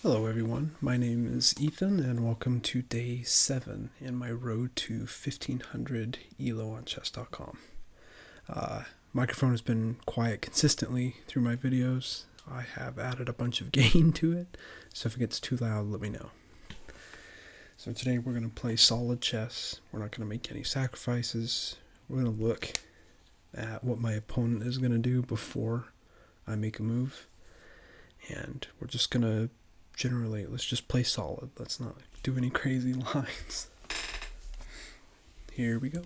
Hello everyone, my name is Ethan and welcome to day 7 in my road to 1500 ELO on chess.com. Microphone has been quiet consistently through my videos. I have added a bunch of gain to it, so if it gets too loud, let me know. So today we're going to play solid chess. We're not going to make any sacrifices. We're going to look at what my opponent is going to do before I make a move. And we're just going to generally, let's just play solid. Let's not do any crazy lines. Here we go.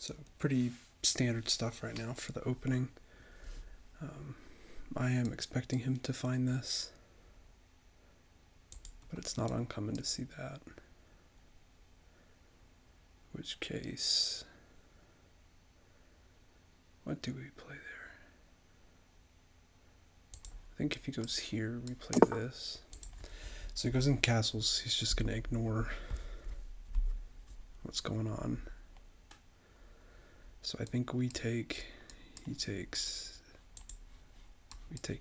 So pretty standard stuff right now for the opening. I am expecting him to find this, but it's not uncommon to see that. Which case, what do we play there? I think if he goes here, we play this. So he goes in castles, he's just going to ignore what's going on. So I think we take, we take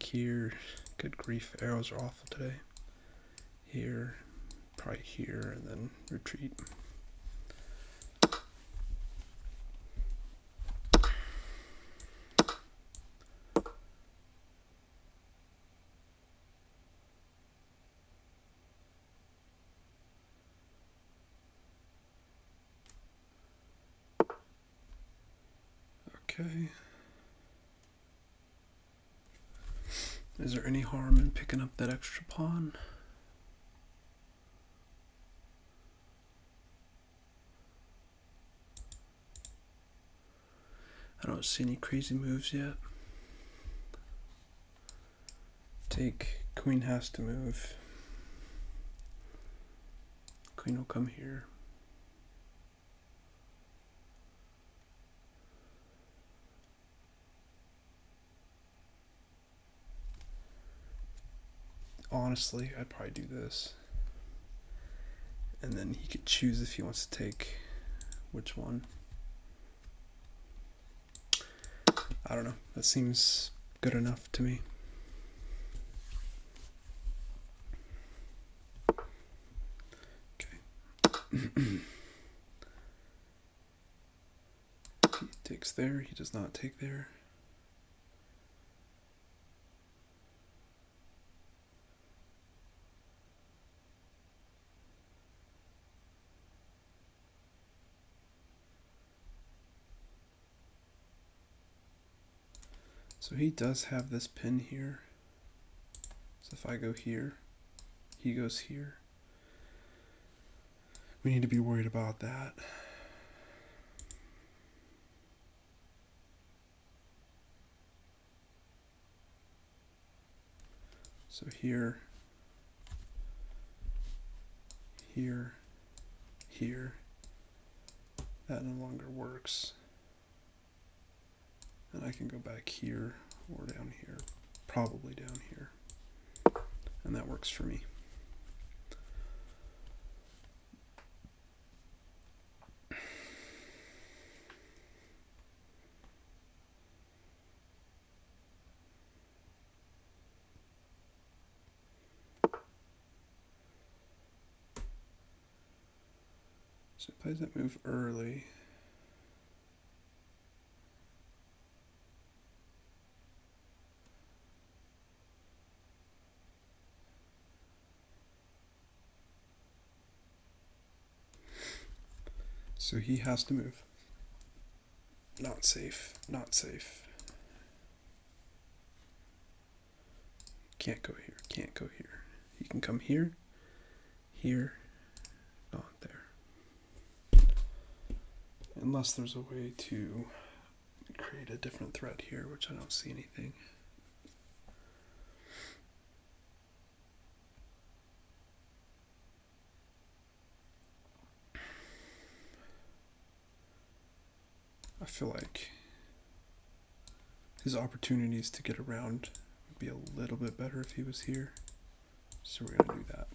here. Good grief, arrows are awful today. Here, probably here, and then retreat. Okay. Is there any harm in picking up that extra pawn? I don't see any crazy moves yet. Take, queen has to move. Queen will come here. Honestly, I'd probably do this. And then he could choose if he wants to take which one. I don't know. That seems good enough to me. Okay. He takes there. He does not take there. So he does have this pin here. So if I go here, he goes here. We need to be worried about that. So here, here, here, that no longer works. And I can go back here or down here, probably down here. And that works for me. So he plays that move early. So he has to move. Not safe. Not safe. Can't go here. Can't go here. He can come here. Here. Not there. Unless there's a way to create a different thread here, which I don't see anything. I feel like his opportunities to get around would be a little bit better if he was here. So we're going to do that.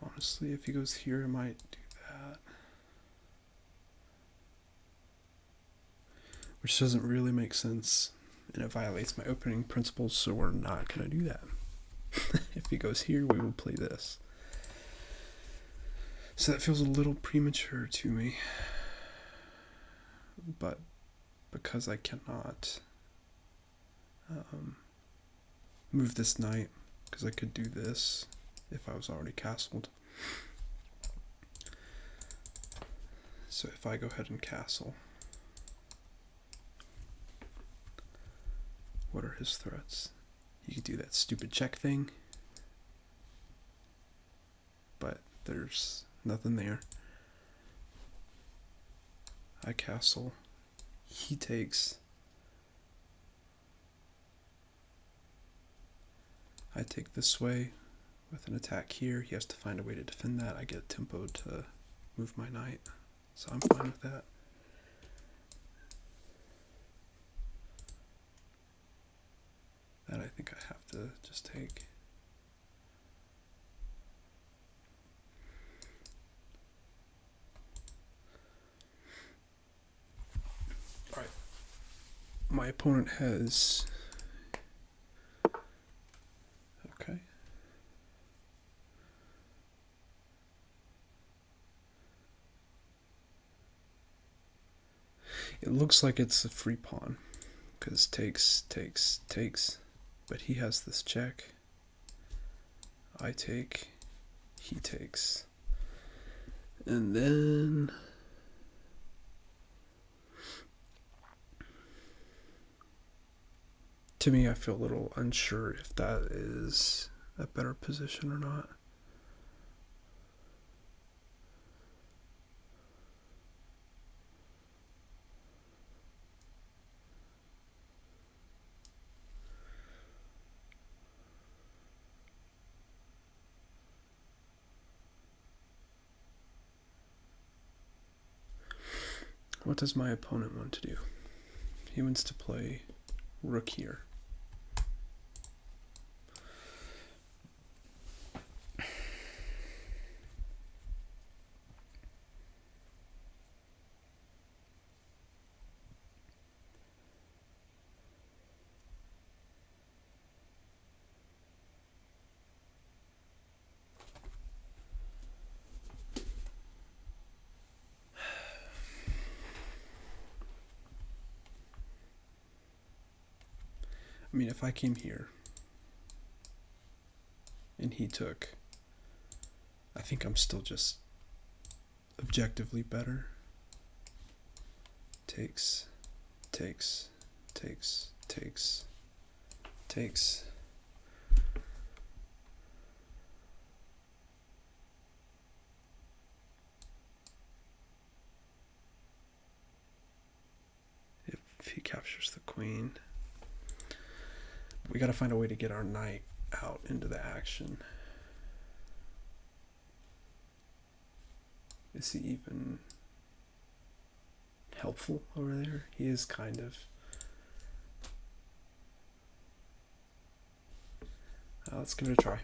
Honestly, if he goes here, I might do that. Which doesn't really make sense, and it violates my opening principles, so we're not going to do that. If he goes here, we will play this. So that feels a little premature to me. But because I cannot move this knight, because I could do this if I was already castled. So if I go ahead and castle, what are his threats? He could do that stupid check thing, but there's nothing there. I castle, he takes, I take this way with an attack here. He has to find a way to defend that. I get tempo to move my knight, so I'm fine with that. That I think I have to just take. Alright. My opponent has... Okay. It looks like it's a free pawn, because takes, but he has this check. I take, he takes, and then to me I feel a little unsure if that is a better position or not. What does my opponent want to do? He wants to play rook here. I mean, if I came here and he took, I think I'm still just objectively better. Takes, takes, takes, takes, takes. If he captures the queen, we gotta find a way to get our knight out into the action. Is he even helpful over there? He is kind of. Let's give it a try.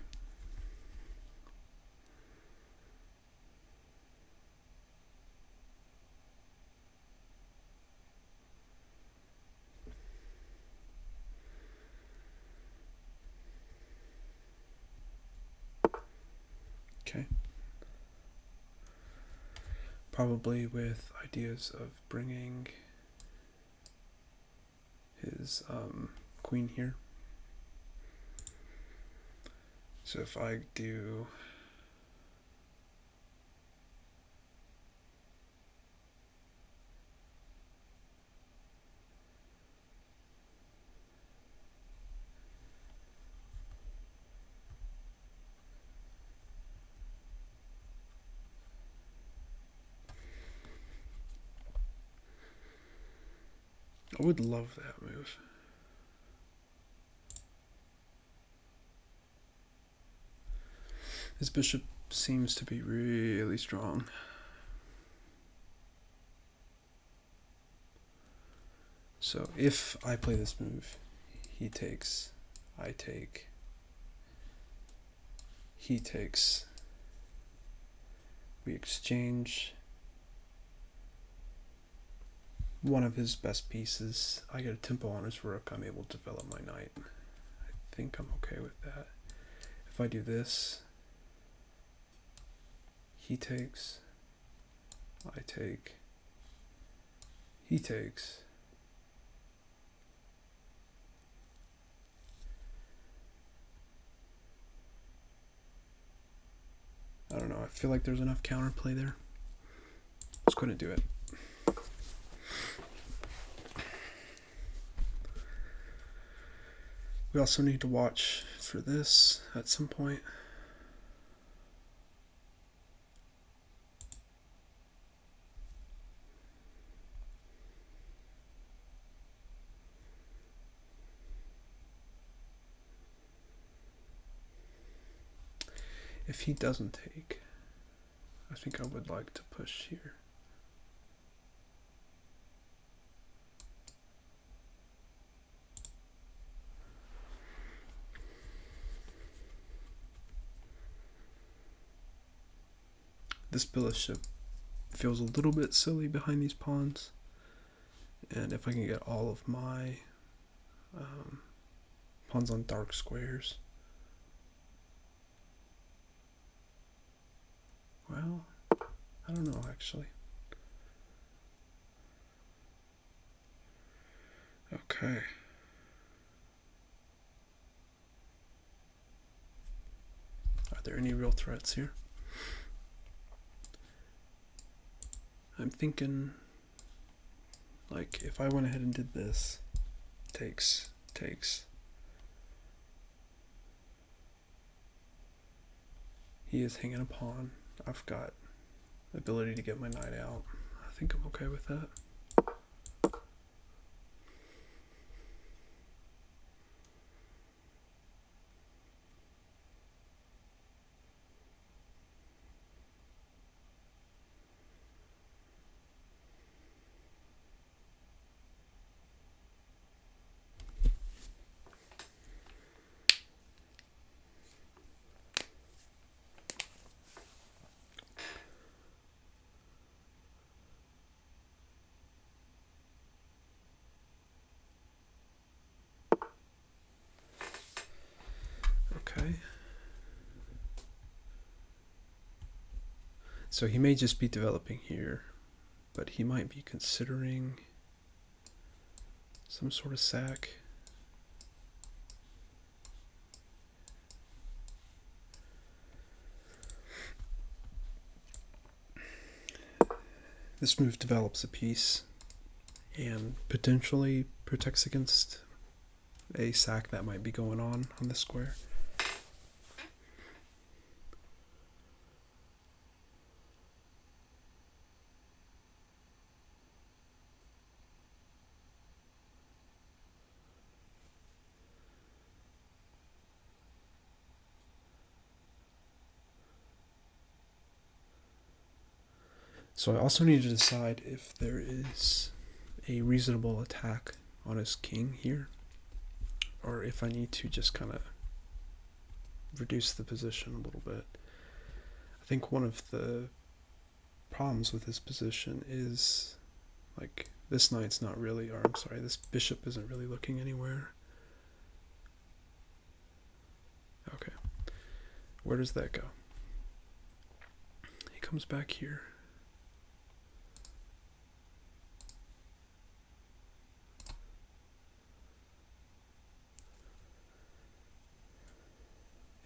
probably with ideas of bringing his queen here. So if I do I would love that move. His bishop seems to be really strong. So if I play this move, he takes, I take, he takes, we exchange one of his best pieces. I get a tempo on his rook. I'm able to develop my knight. I think I'm okay with that. If I do this, he takes, I take, he takes, I don't know, I feel like there's enough counterplay there. Let's go ahead and do it. We also need to watch for this at some point. If he doesn't take, I think I would like to push here. This bishop feels a little bit silly behind these pawns, and if I can get all of my pawns on dark squares, well, I don't know actually. Okay. Are there any real threats here? I'm thinking, like, if I went ahead and did this, takes, he is hanging a pawn. I've got the ability to get my knight out. I think I'm okay with that. Okay. So he may just be developing here, but he might be considering some sort of sack. This move develops a piece and potentially protects against a sack that might be going on this square. So I also need to decide if there is a reasonable attack on his king here, or if I need to just kind of reduce the position a little bit. I think one of the problems with his position is, like, this knight's not really, or I'm sorry, this bishop isn't really looking anywhere. Okay, where does that go? He comes back here.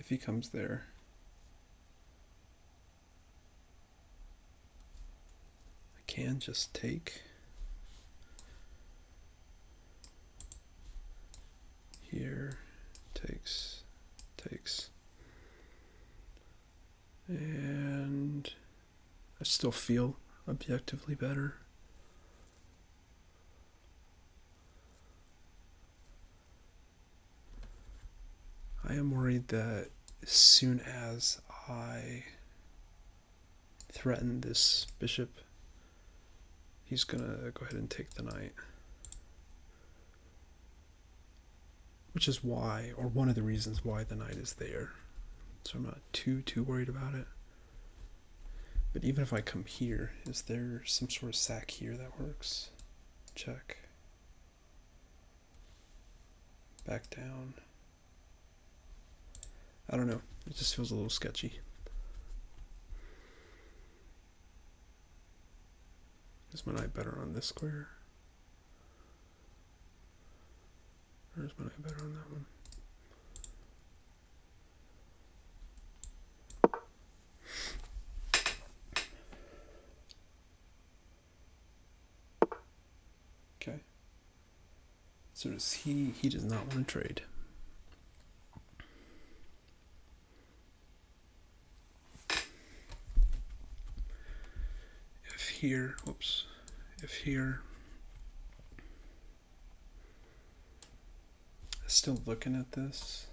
if he comes there, I can just take here, takes, and I still feel objectively better. I am worried that as soon as I threaten this bishop, he's gonna go ahead and take the knight. Which is why, or one of the reasons why the knight is there. So I'm not too worried about it. But even if I come here, is there some sort of sack here that works? Check. Back down. I don't know. It just feels a little sketchy. Is my knight better on this square? Or is my knight better on that one? Okay. So does he does not want to trade. If here, still looking at this.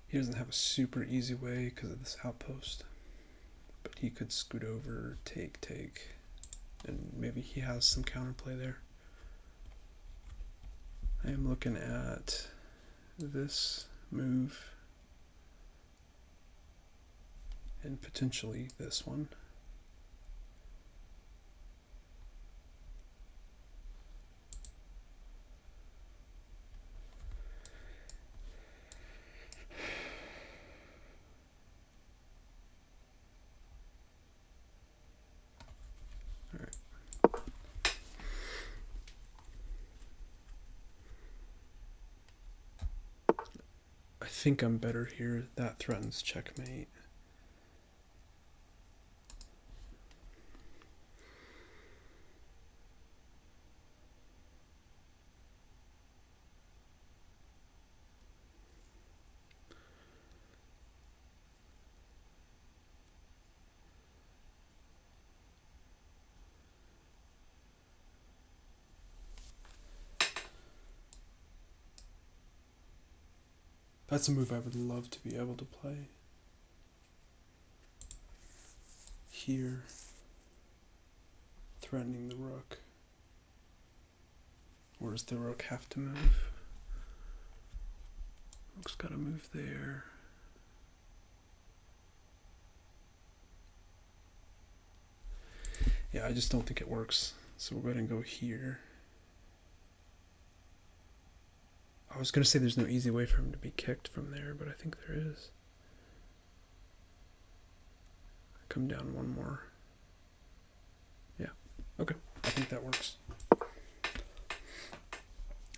He doesn't have a super easy way because of this outpost, but he could scoot over, take, and maybe he has some counterplay there. I am looking at this move and potentially this one. All right. I think I'm better here. That threatens checkmate. That's a move I would love to be able to play. Here, threatening the rook. Or does the rook have to move? Rook's got to move there. Yeah, I just don't think it works. So we'll go ahead and go here. I was going to say there's no easy way for him to be kicked from there, but I think there is. Come down one more. Yeah, okay. I think that works.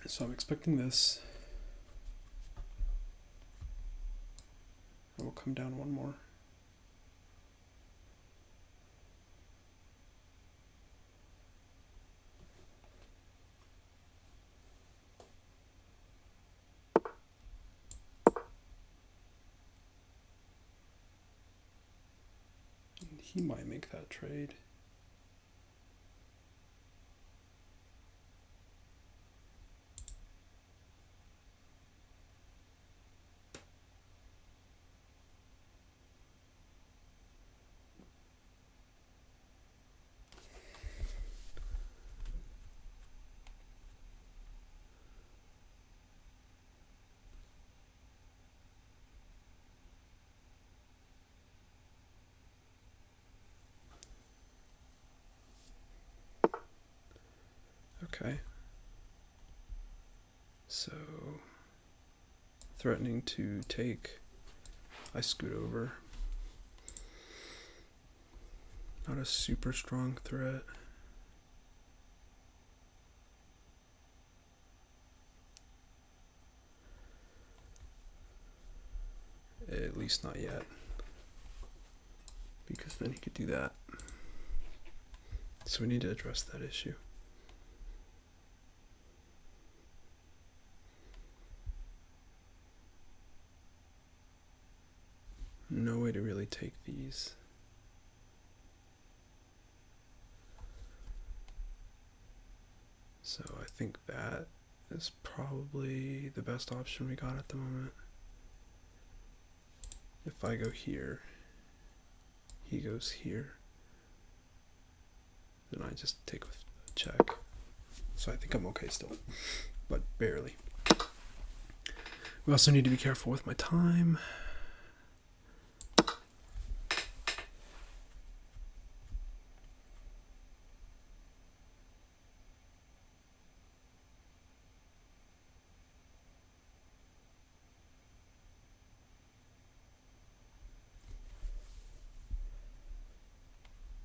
So I'm expecting this. I will come down one more. He might make that trade. Okay. So, threatening to take, I scoot over. Not a super strong threat. at least not yet. Because then he could do that. So we need to address that issue. No way to really take these. So I think that is probably the best option we got at the moment. If I go here, he goes here, then I just take a check. So I think I'm okay still, but barely. We also need to be careful with my time.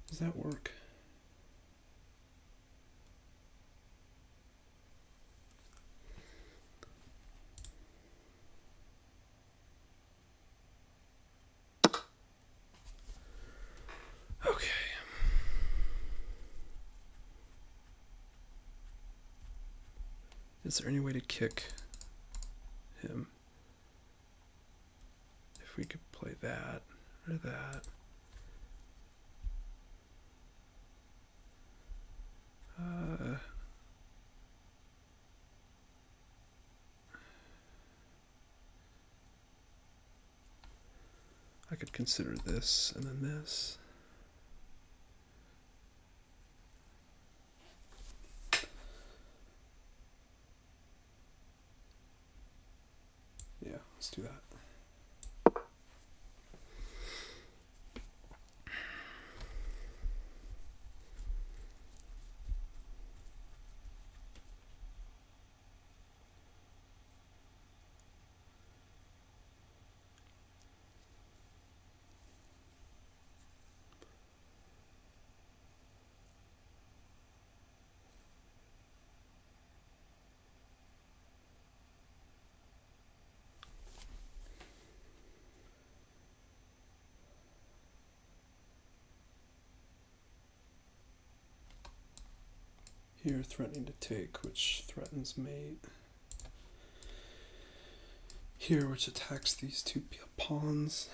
Does that work? Okay. Is there any way to kick him? If we could play that or that. I could consider this and then this. Yeah, let's do that. Here, threatening to take, which threatens mate. Here, which attacks these two pawns.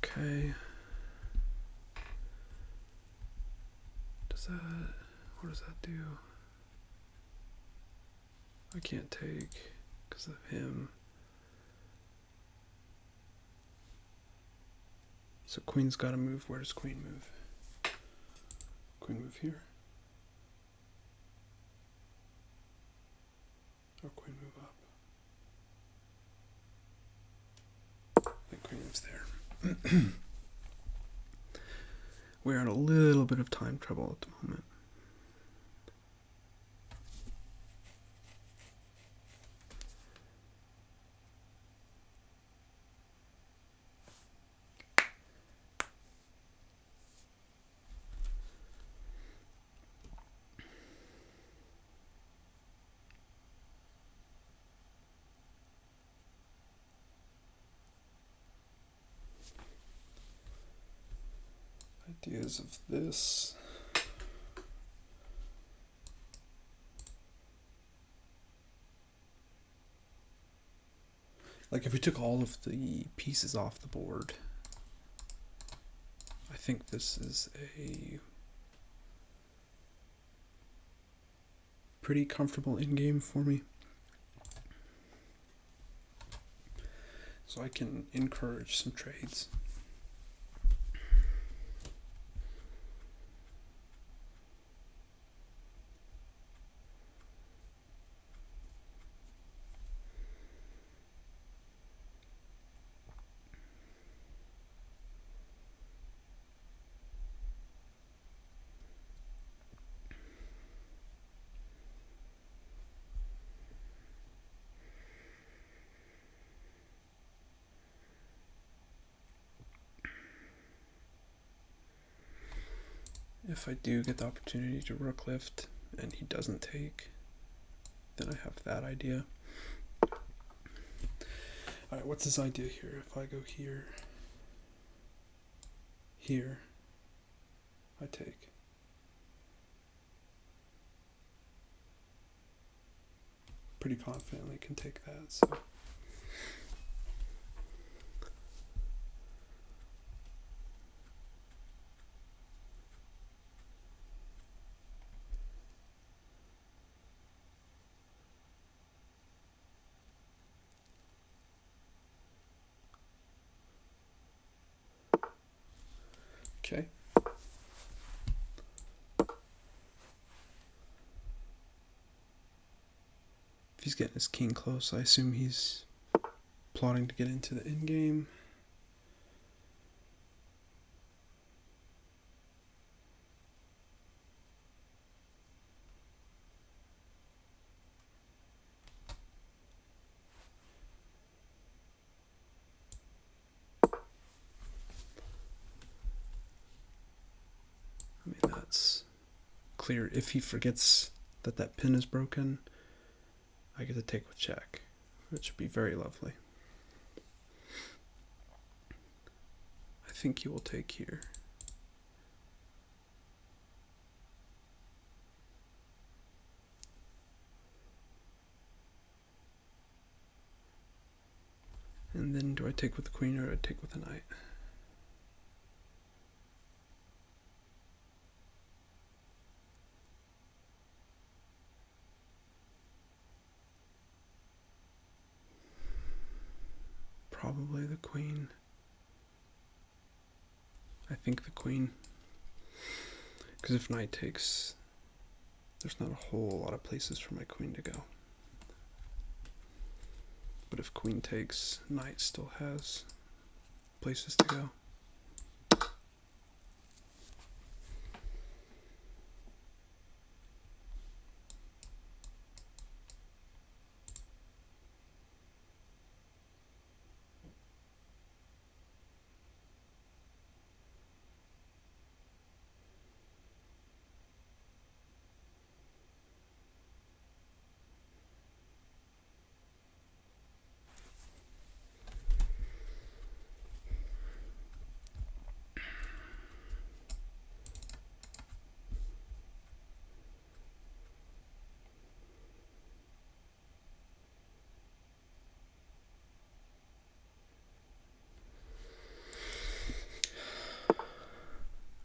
Okay. What does that do? I can't take because of him. So queen's got to move. Where does queen move? Queen move here? Or queen move up? I think queen moves there. We're in a little bit of time trouble at the moment. Ideas of this. Like if we took all of the pieces off the board, I think this is a pretty comfortable in-game for me. So I can encourage some trades. if I do get the opportunity to rook lift and he doesn't take, then I have that idea. Alright, what's his idea here? If I go here, here, I take. Pretty confidently can take that, so. Okay. If he's getting his king close, I assume he's plotting to get into the endgame. I mean, that's clear. If he forgets that that pin is broken, I get to take with check, which would be very lovely. I think he will take here. And then do I take with the queen or do I take with the knight? Probably the queen. I think the queen. Because if knight takes, there's not a whole lot of places for my queen to go. But if queen takes, knight still has places to go.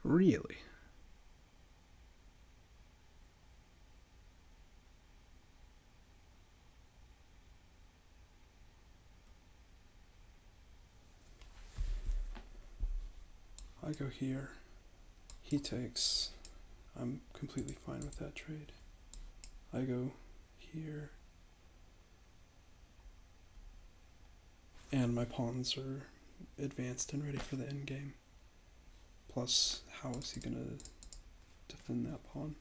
Really? I go here, he takes, I'm completely fine with that trade. I go here, and my pawns are advanced and ready for the endgame. Plus, how is he gonna defend that pawn?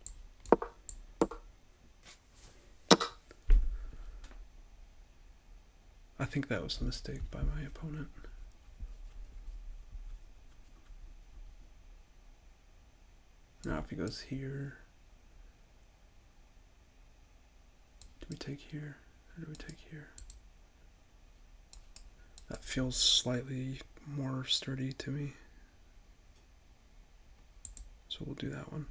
I think that was a mistake by my opponent. Now if he goes here, do we take here or do we take here? That feels slightly more sturdy to me. So we'll do that one.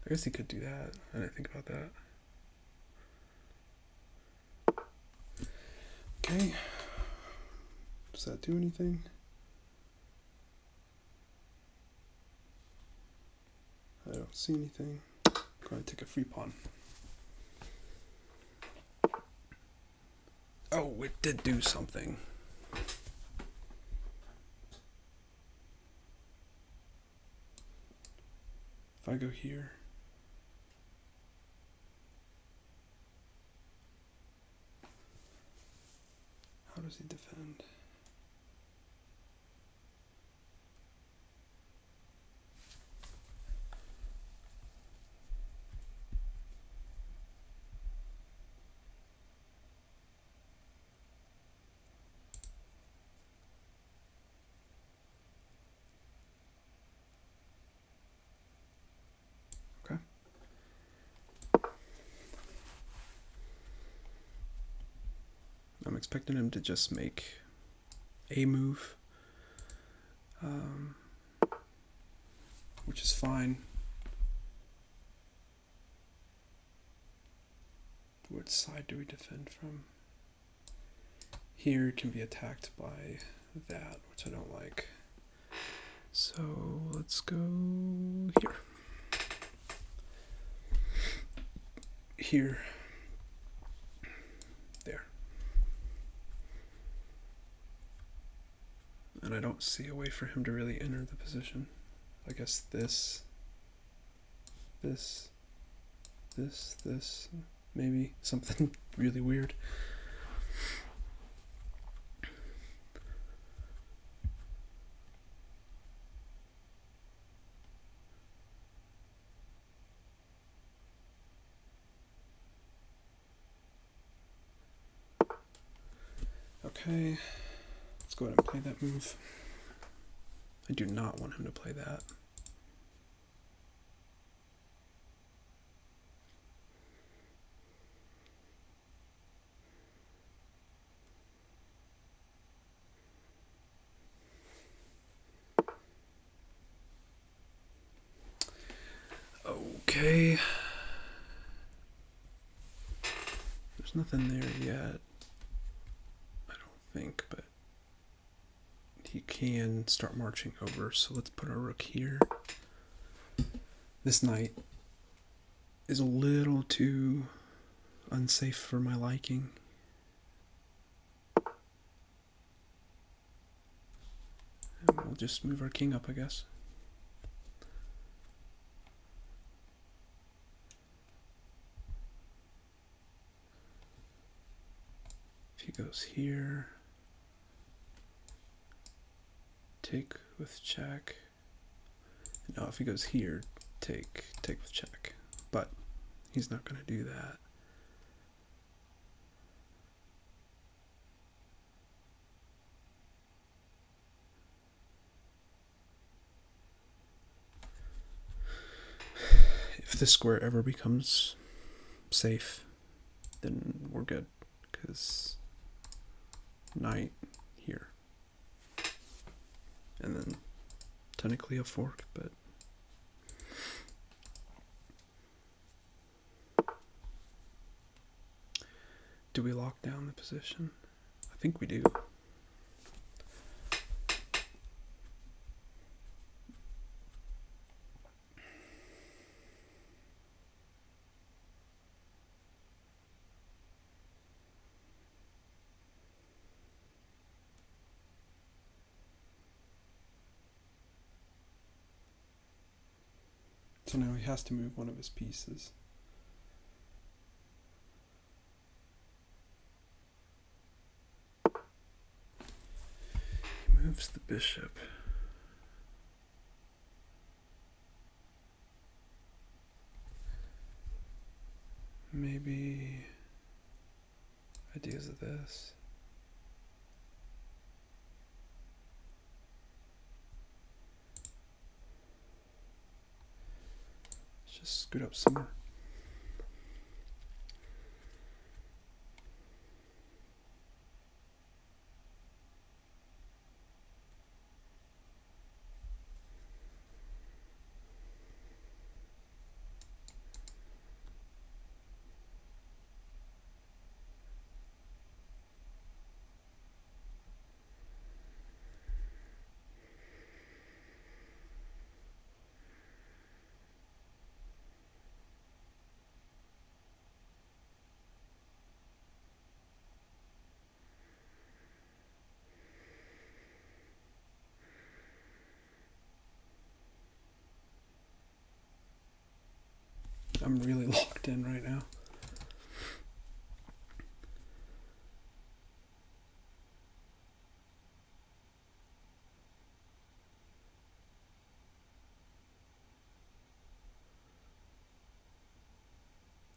I guess he could do that. I didn't think about that. Okay. Does that do anything? I don't see anything. Go ahead and take a free pawn. Oh, it did do something. If I go here, how does he defend? expecting him to just make a move, which is fine. Which side do we defend from? Here it can be attacked by that, which I don't like. So let's go here. Here. There. And I don't see a way for him to really enter the position. I guess this, maybe something really weird. Okay, let's go ahead and play that move. I do not want him to play that. Okay. There's nothing there yet, I don't think, but he can start marching over, so let's put our rook here. This knight is a little too unsafe for my liking. And we'll just move our king up, I guess. If he goes here, take with check. No, if he goes here, take with check. But he's not going to do that. If this square ever becomes safe, then we're good, because knight here, and then technically a fork, but do we lock down the position? I think we do. So now he has to move one of his pieces. He moves the bishop. Maybe ideas of this. Just scoot up some more. I'm really locked in right now.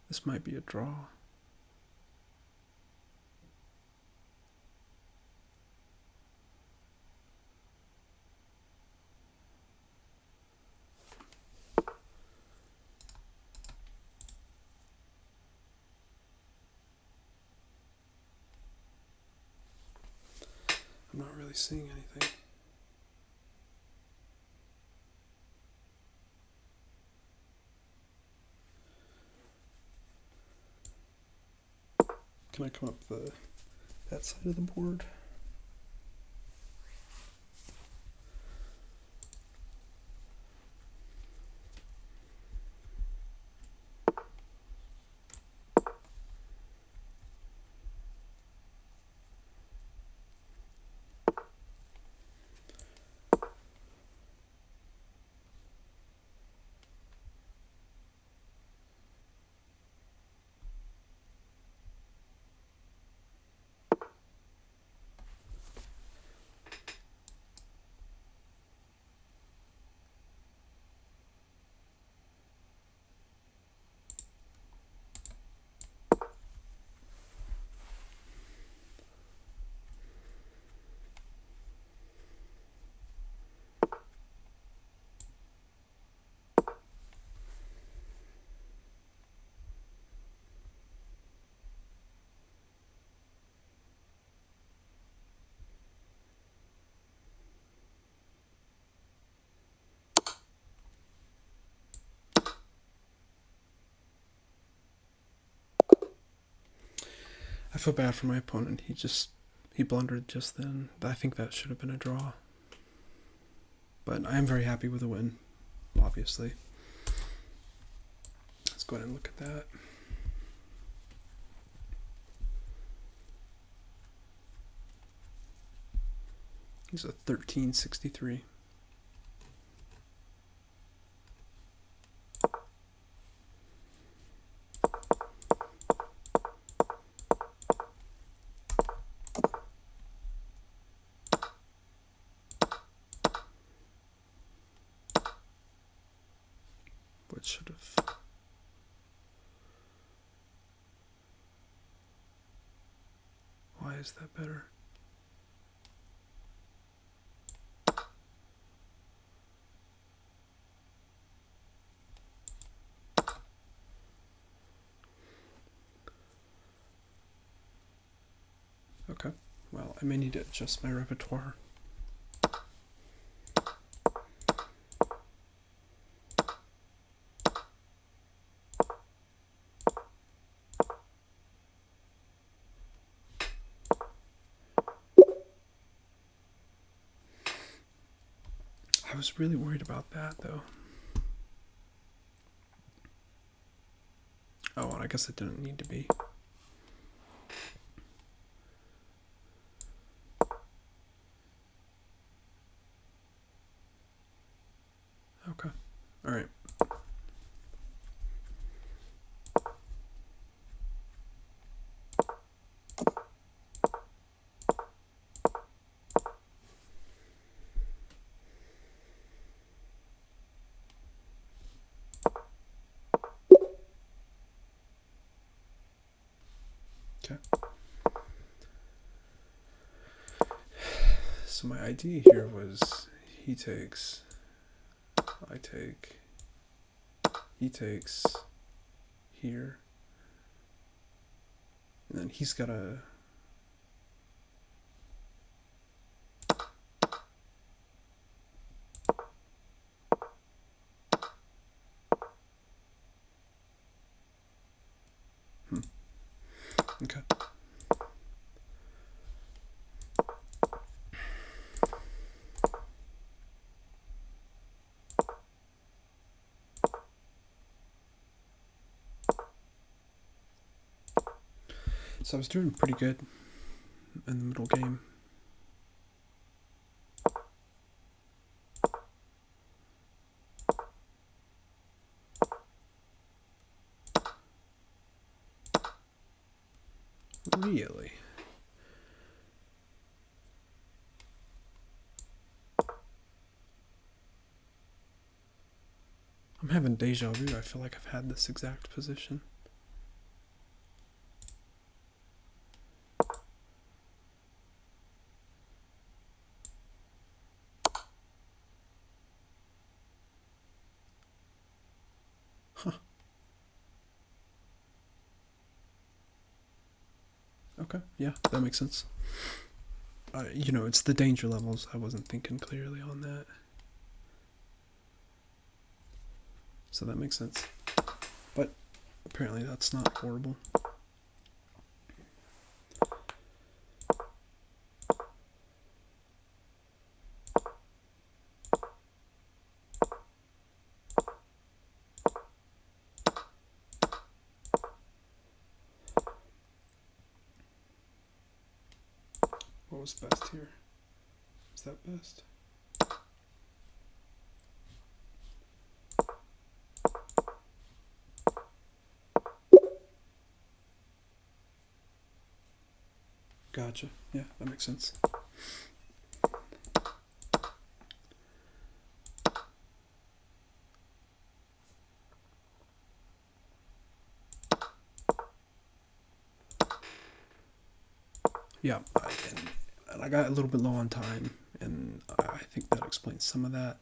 This might be a draw. really seeing anything. Can I come up that side of the board? I feel bad for my opponent. He blundered just then. I think that should have been a draw. But I am very happy with the win, obviously. Let's go ahead and look at that. He's a 1363. Which should have... Why is that better? Okay, well, I may need to adjust my repertoire. I was really worried about that, though. Oh, and I guess it didn't need to be. Okay, all right. Okay. So my idea here was he takes, I take, he takes here, and then he's got a... Okay. So I was doing pretty good in the middle game. Really? I'm having deja vu. I feel like I've had this exact position. Huh. Okay, yeah, that makes sense. it's the danger levels. I wasn't thinking clearly on that. So that makes sense. But apparently that's not horrible. What was best here? Is that best? Gotcha. Yeah, that makes sense. Yeah, and I got a little bit low on time, and I think that explains some of that.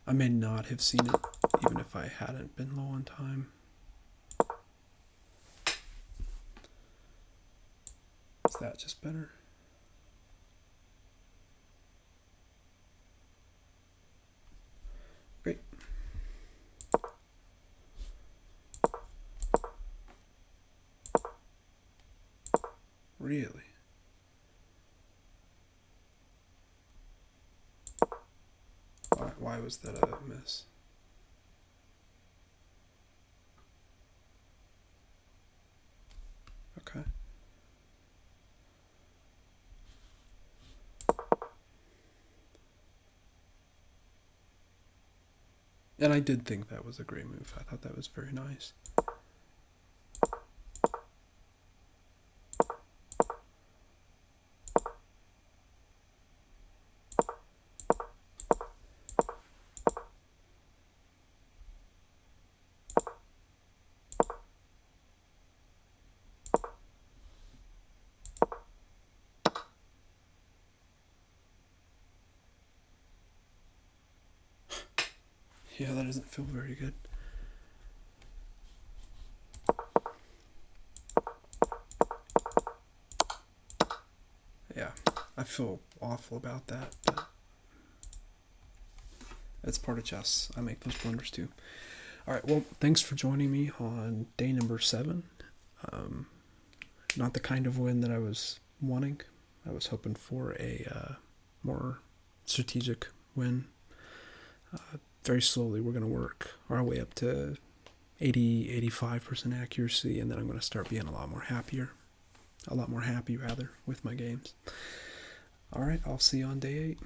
I may not have seen it even if I hadn't been low on time. Is that just better? Great. Really? Why was that a miss? Okay. And I did think that was a great move. I thought that was very nice. Yeah, that doesn't feel very good. Yeah, I feel awful about that, but it's part of chess. I make those blunders too. Alright, well, thanks for joining me on day number 7. Not the kind of win that I was wanting. I was hoping for a more strategic win. Very slowly we're going to work our way up to 80-85% accuracy, and then I'm going to start being a lot more happy with my games. Alright, I'll see you on day 8.